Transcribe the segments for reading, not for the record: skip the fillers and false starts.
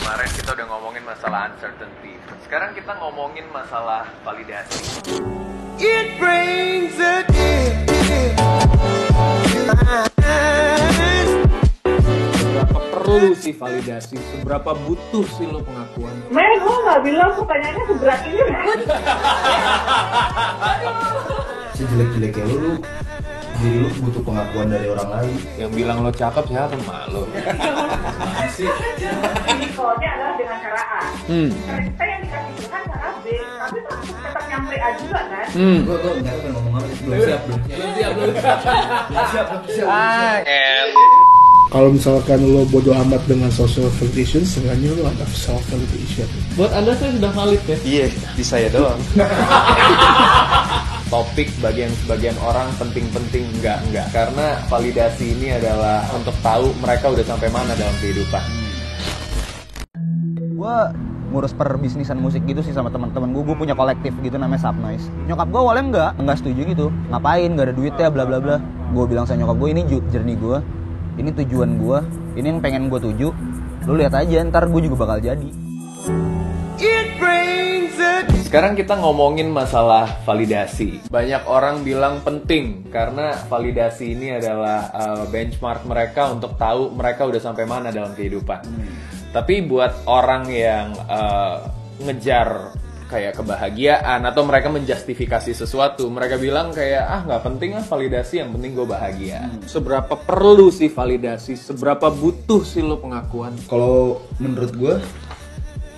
Kemarin kita udah ngomongin masalah uncertainty. Sekarang kita ngomongin masalah validasi. It brings a day. Seberapa perlu sih validasi? Seberapa butuh sih lo pengakuan? Men, gue gak bilang pertanyaannya seberat ini. Sejelek-jeleknya lu diri lu butuh pengakuan dari orang lain. Yang bilang lo cakep siapa malu? Defaultnya adalah dengan cara A. Ternyata yang dikasih Tuhan cara B, tapi tetap nyampe A juga kan? Gue enggak tahu ngomong apa, belum siap. Kalau misalkan lo bodo amat dengan social validation, seenggaknya lo ada self validation. Buat anda saya sudah valid ya? Iya, di saya doang. Topik bagi yang sebagian orang penting-penting, enggak. Karena validasi ini adalah untuk tahu mereka udah sampai mana dalam kehidupan. Gue ngurus perbisnisan musik gitu sih sama teman-teman gue punya kolektif gitu namanya Subnoise. Nyokap gue awalnya nggak setuju gitu, ngapain nggak ada duitnya bla bla bla. Gue bilang sama nyokap gue, ini journey gue, ini tujuan gue, ini yang pengen gue tuju, lu lihat aja ntar gue juga bakal jadi. Sekarang kita ngomongin masalah validasi. Banyak orang bilang penting karena validasi ini adalah benchmark mereka untuk tahu mereka udah sampai mana dalam kehidupan. Tapi buat orang yang ngejar kayak kebahagiaan atau mereka menjustifikasi sesuatu, mereka bilang kayak nggak penting validasi, yang penting gue bahagia. Seberapa perlu sih validasi? Seberapa butuh sih lo pengakuan? Kalau menurut gue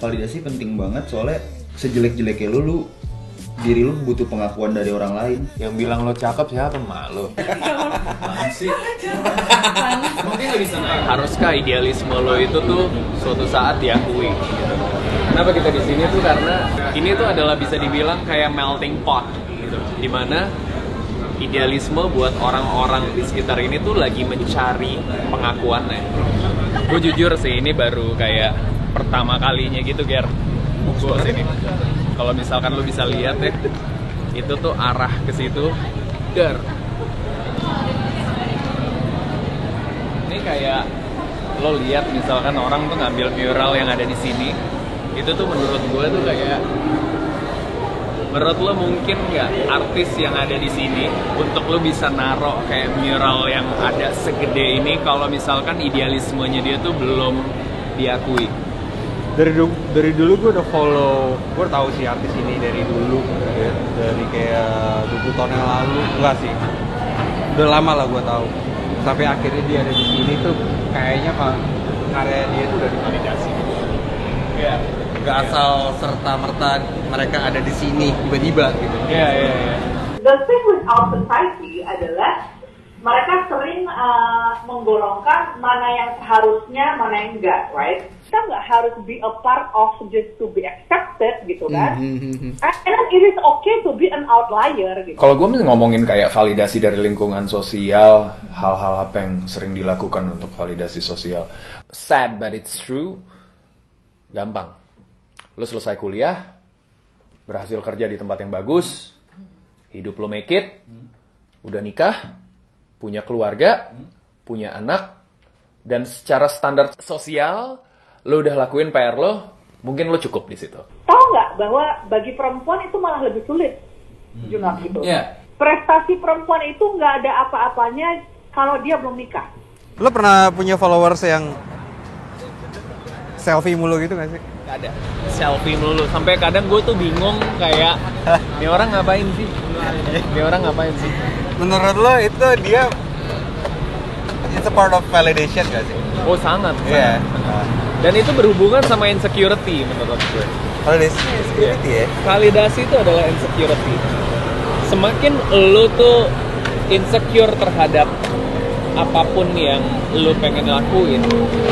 validasi penting banget, soalnya sejelek-jeleknya lu diri lu butuh pengakuan dari orang lain. Yang bilang lo cakep siapa malu? Mungkin nggak bisa naik. Haruskah idealisme lo itu tuh suatu saat diakui? Gitu. Kenapa kita di sini tuh karena ini tuh adalah bisa dibilang kayak melting pot gitu, dimana idealisme buat orang-orang di sekitar ini tuh lagi mencari pengakuannya. Gue jujur sih ini baru kayak pertama kalinya gitu, Ger. Gue sini. Kalau misalkan lo bisa lihat ya, itu tuh arah ke situ, Ger. Ini kayak lo lihat misalkan orang tuh ngambil mural yang ada di sini, itu tuh menurut gue tuh kayak, menurut lo mungkin nggak artis yang ada di sini untuk lo bisa naro kayak mural yang ada segede ini kalau misalkan idealismenya dia tuh belum diakui? Dari dulu gue udah follow, gue tahu sih artis ini dari dulu, dari kayak 20 tahun yang lalu, enggak sih, udah lama lah gue tahu. Sampai akhirnya dia ada di sini tuh kayaknya karya dia tuh udah divalidasi. Iya. Gak asal serta merta mereka ada di sini tiba-tiba gitu. Iya. The thing with our society adalah mereka sering menggolongkan mana yang seharusnya, mana yang enggak, right? Kita nggak harus be a part of just to be accepted gitu kan? And it is okay to be an outlier gitu. Kalau gue ngomongin kayak validasi dari lingkungan sosial, hal-hal apa yang sering dilakukan untuk validasi sosial, sad but it's true, gampang. Lo selesai kuliah, berhasil kerja di tempat yang bagus, hidup lo make it, udah nikah, punya keluarga, punya anak, dan secara standar sosial lo udah lakuin PR lo, mungkin lo cukup di situ. Tahu nggak bahwa bagi perempuan itu malah lebih sulit, Junap gitu. Yeah. Prestasi perempuan itu nggak ada apa-apanya kalau dia belum nikah. Lo pernah punya followers yang selfie mulu gitu nggak sih? Gak ada. Selfie mulu. Sampai kadang gue tuh bingung kayak, ini orang ngapain sih? Ini orang ngapain sih? Menurut lo itu dia it's a part of validation gak sih? Oh sangat. Iya. Dan itu berhubungan sama insecurity menurut gue. Validasi ya? Validasi itu adalah insecurity. Semakin lo tuh insecure terhadap apapun yang lo pengen lakuin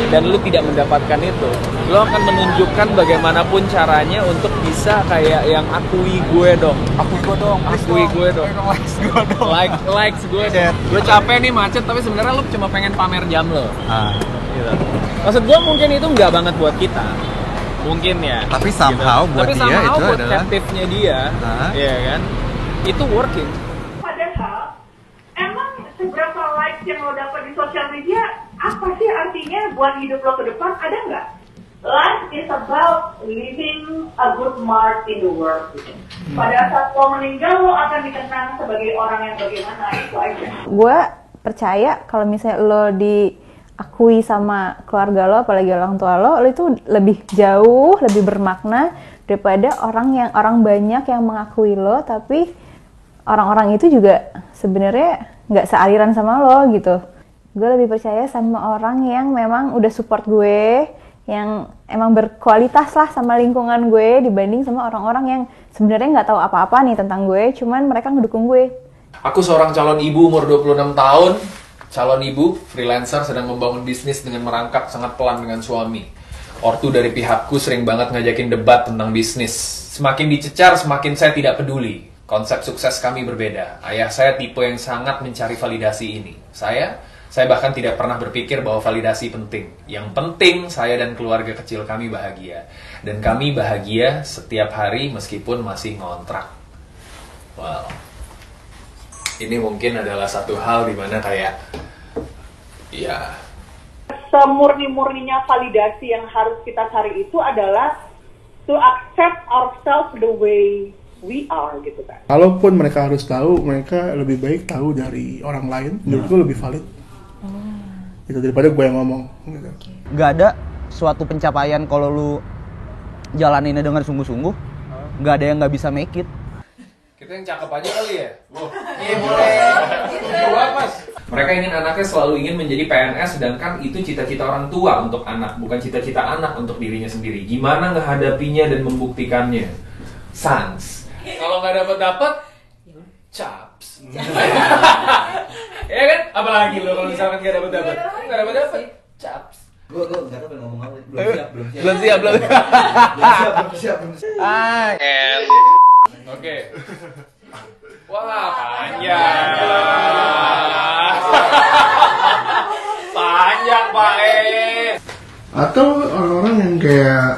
dan lo tidak mendapatkan itu, lo akan menunjukkan bagaimanapun caranya untuk bisa kayak yang akui gue dong, likes gue dong. Gue capek nih macet tapi sebenarnya lo cuma pengen pamer jam lo. Gitu. Maksud gue mungkin itu nggak banget buat kita, mungkin ya. Tapi somehow gitu. buat tapi dia somehow itu buat adalah captive-nya dia, ya kan, itu working. Padahal emang seberapa likes yang lo dapat di sosial media apa sih artinya buat hidup lo ke depan? Ada nggak? Likes about leaving a good mark in the world. Gitu. Pada saat lo meninggal, lo akan dikenang sebagai orang yang bagaimana, itu aja. Gue percaya kalau misalnya lo diakui sama keluarga lo, apalagi orang tua lo itu lebih jauh, lebih bermakna daripada orang banyak yang mengakui lo, tapi orang-orang itu juga sebenarnya nggak sealiran sama lo gitu. Gue lebih percaya sama orang yang memang udah support gue, yang emang berkualitas lah sama lingkungan gue dibanding sama orang-orang yang sebenarnya nggak tahu apa-apa nih tentang gue, cuman mereka ngedukung gue. Aku seorang calon ibu umur 26 tahun, calon ibu, freelancer sedang membangun bisnis dengan merangkak sangat pelan dengan suami. Ortu dari pihakku sering banget ngajakin debat tentang bisnis. Semakin dicecar, semakin saya tidak peduli. Konsep sukses kami berbeda. Ayah saya tipe yang sangat mencari validasi ini. Saya bahkan tidak pernah berpikir bahwa validasi penting. Yang penting, saya dan keluarga kecil kami bahagia. Dan kami bahagia setiap hari meskipun masih ngontrak. Wow. Ini mungkin adalah satu hal dimana kayak, ya, semurni-murninya validasi yang harus kita cari itu adalah to accept ourselves the way we are, gitu kan. Kalaupun mereka harus tahu, mereka lebih baik tahu dari orang lain, menurut gue lebih valid. Itu daripada gue yang ngomong gitu. Gak ada suatu pencapaian kalau lu jalaninnya dengan sungguh-sungguh, gak ada yang gak bisa make it. kita yang cakep aja kali ya? Iya boleh. Gua pas. Mereka ingin anaknya selalu ingin menjadi PNS, sedangkan itu cita-cita orang tua untuk anak, bukan cita-cita anak untuk dirinya sendiri. Gimana ngehadapinya dan membuktikannya? Sans. Kalau nggak dapat, caps. Ya kan? Apalagi lo kalau misalkan nggak dapat, caps. Gue nggak tahu ngomong apa. Belum siap. Oke. Wah, panjang. Panjang, Pak Atau orang-orang yang kayak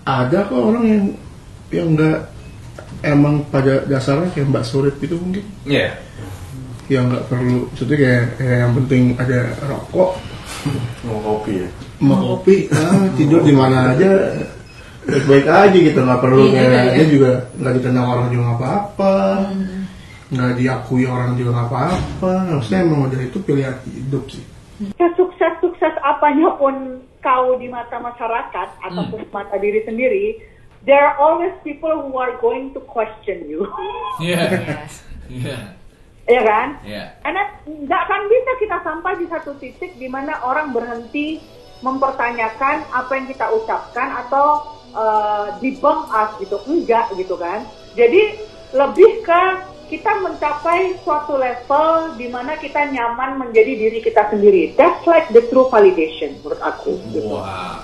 ada kok orang yang nggak emang pada dasarnya kayak Mbak Surip gitu mungkin. Iya. Yang nggak perlu, maksudnya kayak yang penting ada rokok, Mau kopi ya? mau kopi, tidur di mana aja baik-baik aja gitu, nggak perlu kayak dia juga nggak dikenal orang juga nggak apa-apa, nggak diakui orang juga nggak apa-apa. Maksudnya emang udah itu pilihan hidup sih. Sukses apanya pun kau di mata masyarakat ataupun mata diri sendiri, there are always people who are going to question you. Iya. Ya kan? Iya. Karena nggak akan bisa kita sampai di satu titik di mana orang berhenti mempertanyakan apa yang kita ucapkan atau debunk us gitu, enggak gitu kan. Jadi lebih ke kita mencapai suatu level di mana kita nyaman menjadi diri kita sendiri. That's like the true validation menurut aku. Gitu. Wow.